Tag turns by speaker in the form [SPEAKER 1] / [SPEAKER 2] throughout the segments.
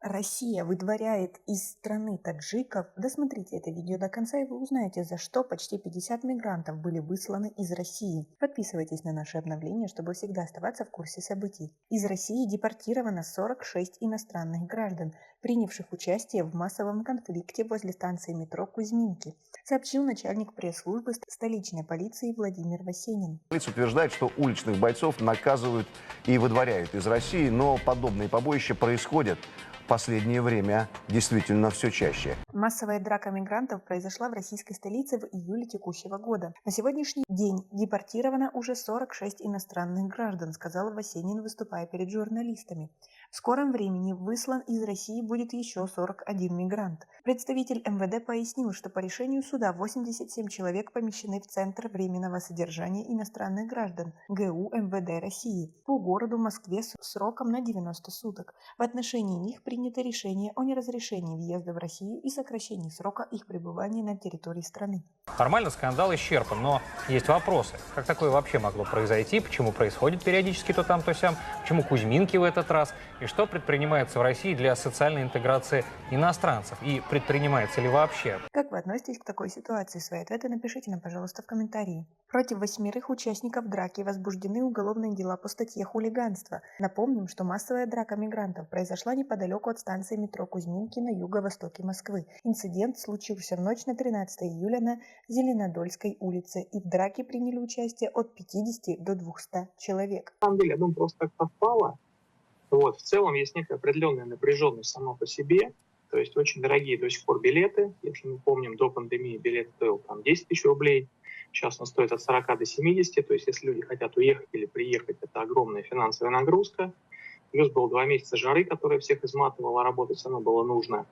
[SPEAKER 1] Россия выдворяет из страны таджиков. Досмотрите это видео до конца, и вы узнаете, за что почти 50 мигрантов были высланы из России. Подписывайтесь на наши обновления, чтобы всегда оставаться в курсе событий. Из России депортировано 46 иностранных граждан, принявших участие в массовом конфликте возле станции метро Кузьминки, сообщил начальник пресс-службы столичной полиции Владимир Васенин.
[SPEAKER 2] Полиция утверждает, что уличных бойцов наказывают и выдворяют из России, но подобные побоища происходят в последнее время действительно все чаще.
[SPEAKER 1] Массовая драка мигрантов произошла в российской столице в июле текущего года. На сегодняшний день депортировано уже 46 иностранных граждан, сказал Васенин, выступая перед журналистами. В скором времени выслан из России будет еще 41 мигрант. Представитель МВД пояснил, что по решению суда 87 человек помещены в Центр временного содержания иностранных граждан ГУ МВД России по городу Москве с сроком на 90 суток. В отношении них принято решение о неразрешении въезда в Россию и сокращении срока их пребывания на территории страны.
[SPEAKER 3] Формально скандал исчерпан, но есть вопросы. Как такое вообще могло произойти? Почему происходит периодически то там, то сям? Почему Кузьминки в этот раз? И что предпринимается в России для социальной интеграции иностранцев? И предпринимается ли вообще?
[SPEAKER 1] Как вы относитесь к такой ситуации? Свои ответы напишите нам, пожалуйста, в комментарии. Против 8 участников драки возбуждены уголовные дела по статье «Хулиганство». Напомним, что массовая драка мигрантов произошла неподалеку от станции метро Кузьминки на юго-востоке Москвы. Инцидент случился в ночь на 13 июля на Зеленодольской улице, и в драке приняли участие от 50 до 200 человек.
[SPEAKER 4] На самом деле, я думаю, просто как совпало. В целом есть некая определенная напряженность сама по себе. То есть очень дорогие до сих пор билеты. Если мы помним, до пандемии билет стоил 10 тысяч рублей. Сейчас он стоит от 40 до 70. То есть если люди хотят уехать или приехать, это огромная финансовая нагрузка. Плюс было 2 месяца жары, которая всех изматывала, а работать все равно было нужно.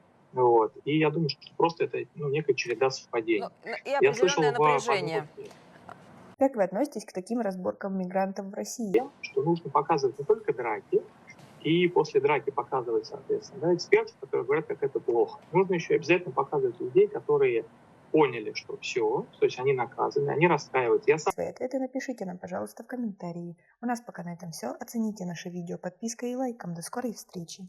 [SPEAKER 4] И я думаю, что просто это некая череда совпадений.
[SPEAKER 5] И определенное напряжение.
[SPEAKER 1] Как вы относитесь к таким разборкам мигрантов в России?
[SPEAKER 4] Что нужно показывать не только драки, и после драки показывать, соответственно, экспертов, которые говорят, как это плохо. Нужно еще обязательно показывать людей, которые поняли, что все, то есть они наказаны, они раскаиваются.
[SPEAKER 1] Свои ответы напишите нам, пожалуйста, в комментарии. У нас пока на этом все. Оцените наше видео подпиской и лайком. До скорой встречи.